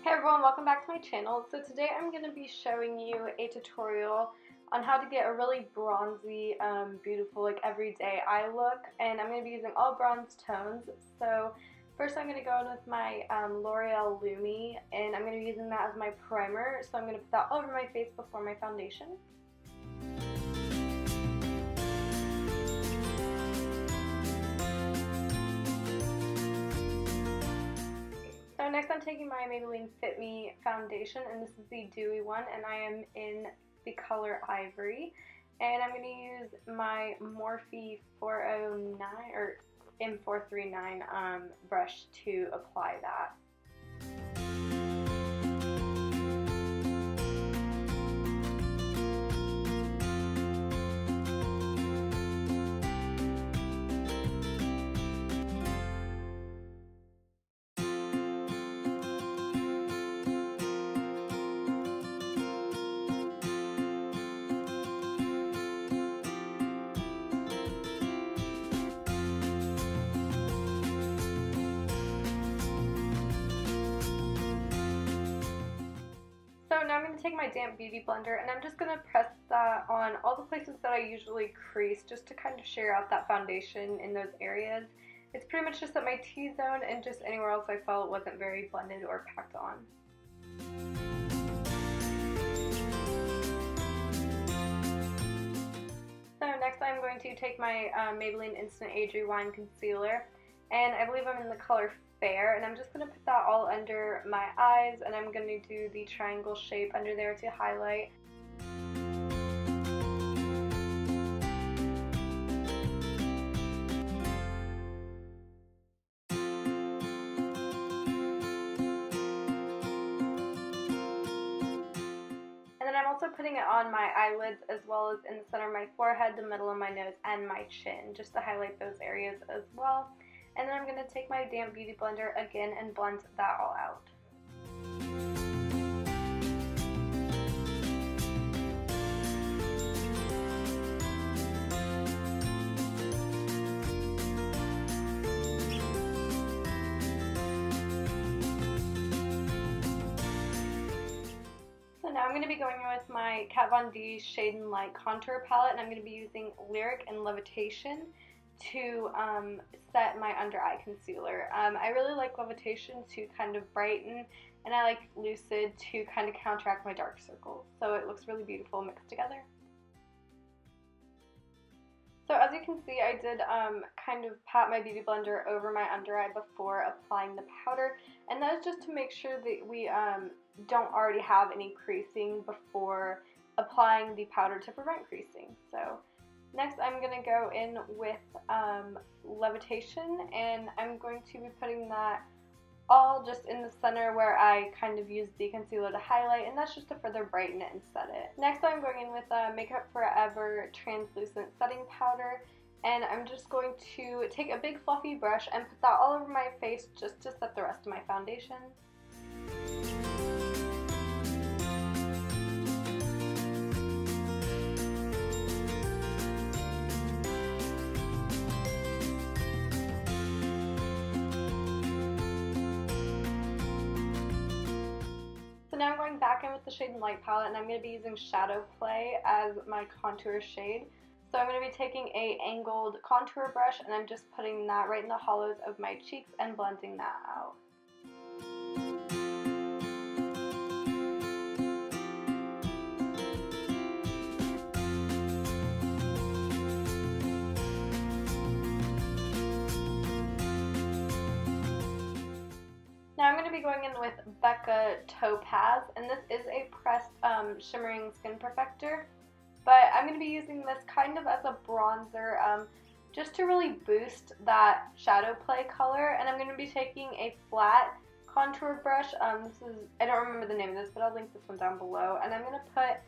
Hey everyone, welcome back to my channel. So today I'm going to be showing you a tutorial on how to get a really bronzy, beautiful, like everyday eye look, and I'm going to be using all bronze tones. So first I'm going to go in with my L'Oreal Lumi, and I'm going to be using that as my primer, so I'm going to put that all over my face before my foundation. So next I'm taking my Maybelline Fit Me foundation, and this is the Dewy one, and I am in the color Ivory. And I'm going to use my Morphe 409 or M439 brush to apply that. So now I'm going to take my damp beauty blender, and I'm just going to press that on all the places that I usually crease, just to kind of share out that foundation in those areas. It's pretty much just at my T-zone and just anywhere else I felt it wasn't very blended or packed on. So next I'm going to take my Maybelline Instant Age Rewind Concealer, and I believe I'm in the color Fair, and I'm just going to put that all under my eyes, and I'm going to do the triangle shape under there to highlight. And then I'm also putting it on my eyelids as well as in the center of my forehead, the middle of my nose, and my chin, just to highlight those areas as well. And then I'm going to take my damp beauty blender again and blend that all out. So now I'm going to be going in with my Kat Von D Shade and Light Contour Palette, and I'm going to be using Lyric and Levitation to set my under eye concealer. I really like Levitation to kind of brighten, and I like Lucid to kind of counteract my dark circles. So it looks really beautiful mixed together. So as you can see, I did kind of pat my beauty blender over my under eye before applying the powder, and that is just to make sure that we don't already have any creasing before applying the powder to prevent creasing. So next I'm going to go in with Levitation, and I'm going to be putting that all just in the center where I kind of use the concealer to highlight, and that's just to further brighten it and set it. Next I'm going in with Makeup Forever Translucent Setting Powder, and I'm just going to take a big fluffy brush and put that all over my face just to set the rest of my foundation. Now I'm going back in with the Shade and Light palette, and I'm going to be using Shadow Play as my contour shade. So I'm going to be taking a angled contour brush, and I'm just putting that right in the hollows of my cheeks and blending that out. Now I'm going to be going in with Becca Topaz, and this is a pressed shimmering skin perfector, but I'm going to be using this kind of as a bronzer just to really boost that shadow play color. And I'm going to be taking a flat contour brush. This is, I don't remember the name of this, but I'll link this one down below, and I'm going to put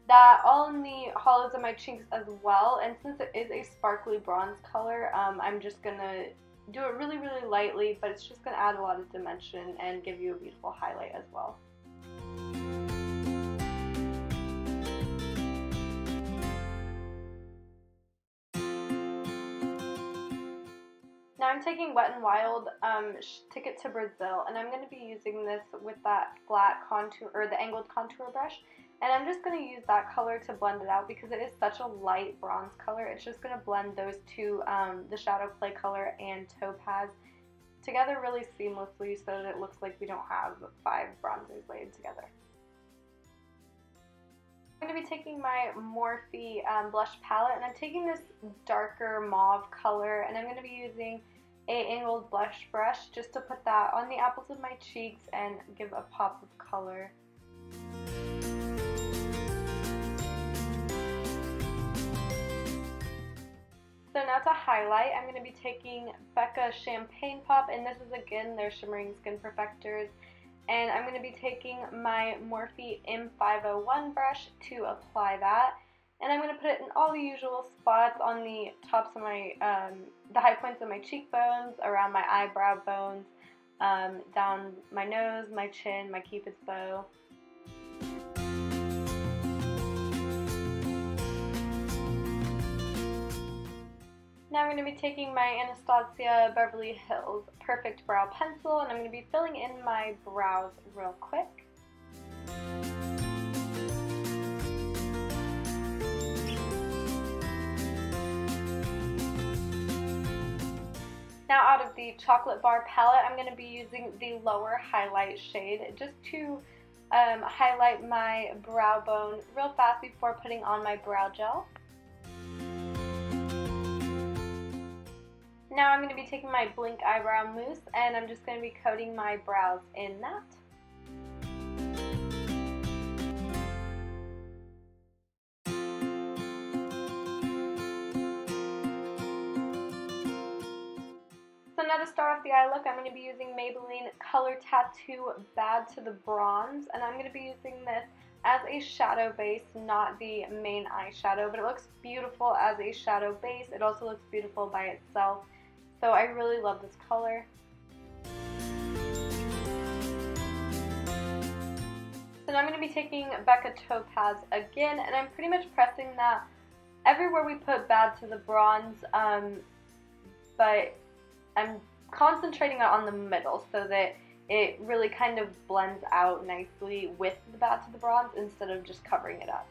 that all in the hollows of my cheeks as well. And since it is a sparkly bronze color, I'm just going to do it really, really lightly, but it's just going to add a lot of dimension and give you a beautiful highlight as well. Now Now I'm taking Wet n Wild Ticket to Brazil, and I'm going to be using this with that flat contour, or the angled contour brush. And I'm just going to use that color to blend it out because it is such a light bronze color. It's just going to blend those two, the Shadow Play color and Topaz, together really seamlessly so that it looks like we don't have 5 bronzers laid together. I'm going to be taking my Morphe blush palette, and I'm taking this darker mauve color, and I'm going to be using a angled blush brush just to put that on the apples of my cheeks and give a pop of color. So now to highlight, I'm going to be taking Becca Champagne Pop, and this is again their Shimmering Skin Perfectors. And I'm going to be taking my Morphe M501 brush to apply that. And I'm going to put it in all the usual spots on the tops of my, the high points of my cheekbones, around my eyebrow bones, down my nose, my chin, my Cupid's bow. Now I'm going to be taking my Anastasia Beverly Hills Perfect Brow Pencil, and I'm going to be filling in my brows real quick. Now out of the Chocolat Bar Palette, I'm going to be using the lower highlight shade just to highlight my brow bone real fast before putting on my brow gel. Now I'm going to be taking my Blinc Eyebrow Mousse, and I'm just going to be coating my brows in that. So now to start off the eye look, I'm going to be using Maybelline Color Tattoo Bad to the Bronze, and I'm going to be using this as a shadow base, not the main eyeshadow, but it looks beautiful as a shadow base. It also looks beautiful by itself. So I really love this color. So now I'm going to be taking Becca Topaz again, and I'm pretty much pressing that everywhere we put Bad to the Bronze, but I'm concentrating it on the middle so that it really kind of blends out nicely with the Bad to the Bronze instead of just covering it up.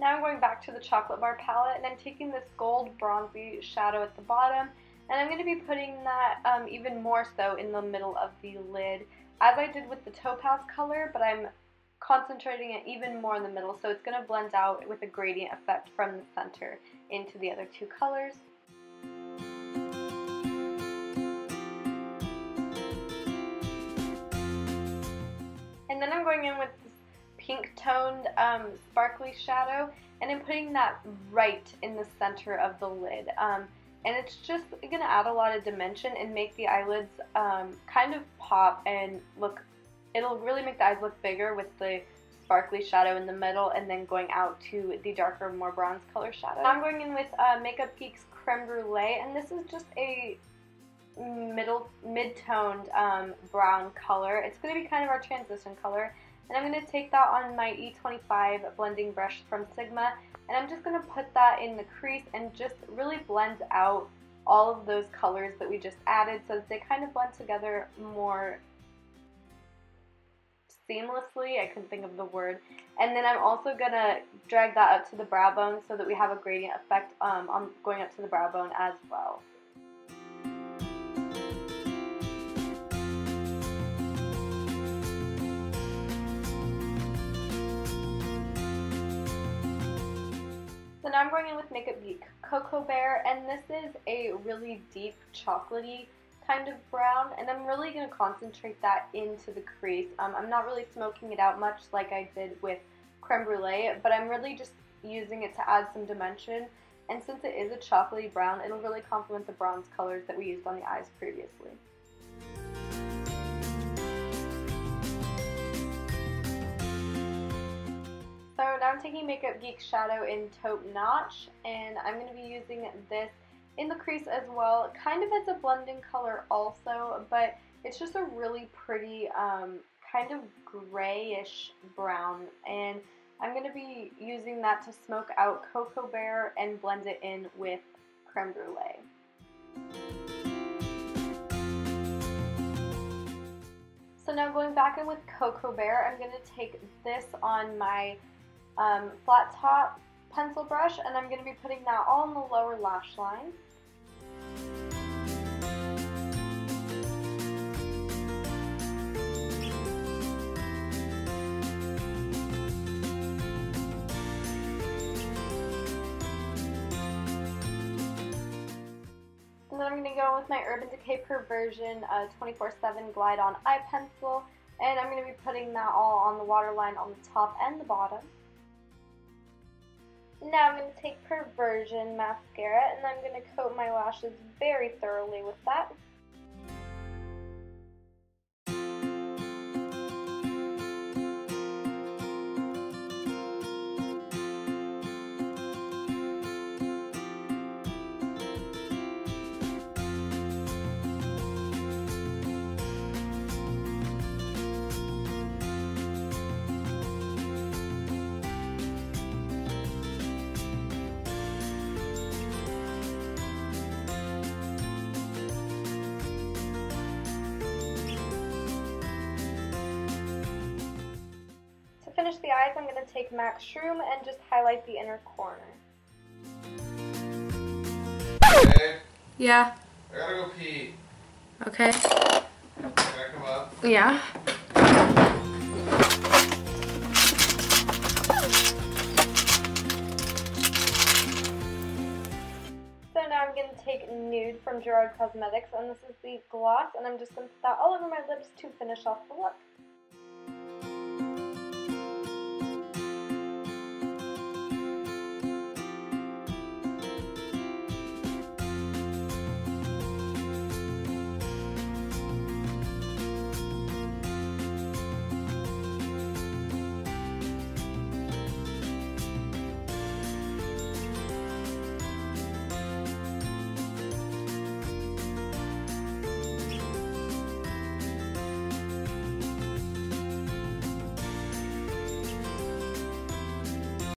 Now I'm going back to the Chocolate Bar Palette, and I'm taking this gold bronzy shadow at the bottom, and I'm going to be putting that even more so in the middle of the lid, as I did with the Topaz color, but I'm concentrating it even more in the middle, so it's going to blend out with a gradient effect from the center into the other two colors. And then I'm going in with this pink toned sparkly shadow, and I'm putting that right in the center of the lid. And it's just going to add a lot of dimension and make the eyelids kind of pop and look, it'll really make the eyes look bigger with the sparkly shadow in the middle and then going out to the darker, more bronze color shadow. Now I'm going in with Makeup Geek's Creme Brûlée, and this is just a mid-toned brown color. It's going to be kind of our transition color, and I'm going to take that on my E25 blending brush from Sigma, and I'm just going to put that in the crease and just really blend out all of those colors that we just added so that they kind of blend together more seamlessly. I couldn't think of the word. And then I'm also going to drag that up to the brow bone so that we have a gradient effect on going up to the brow bone as well. So now I'm going in with Makeup Geek Cocoa Bear, and this is a really deep chocolatey kind of brown, and I'm really going to concentrate that into the crease. I'm not really smoking it out much like I did with Creme Brûlée, but I'm really just using it to add some dimension, and since it is a chocolatey brown, it'll really complement the bronze colors that we used on the eyes previously. So now I'm taking Makeup Geek Shadow in Taupe Notch, and I'm going to be using this in the crease as well, kind of as a blending color also, but it's just a really pretty kind of grayish brown, and I'm going to be using that to smoke out Cocoa Bear and blend it in with Creme Brûlée. So now going back in with Cocoa Bear, I'm going to take this on my flat top pencil brush, and I'm going to be putting that all on the lower lash line. And then I'm going to go with my Urban Decay Perversion 24/7 Glide On Eye Pencil, and I'm going to be putting that all on the waterline on the top and the bottom. Now I'm going to take Perversion Mascara, and I'm going to coat my lashes very thoroughly with that. To finish the eyes, I'm going to take MAC Shroom and just highlight the inner corner. Hey, Yeah. I gotta go pee. Okay. Can I come up? Yeah. So now I'm going to take Nude from Gerard Cosmetics, and this is the gloss, and I'm just going to put that all over my lips to finish off the look.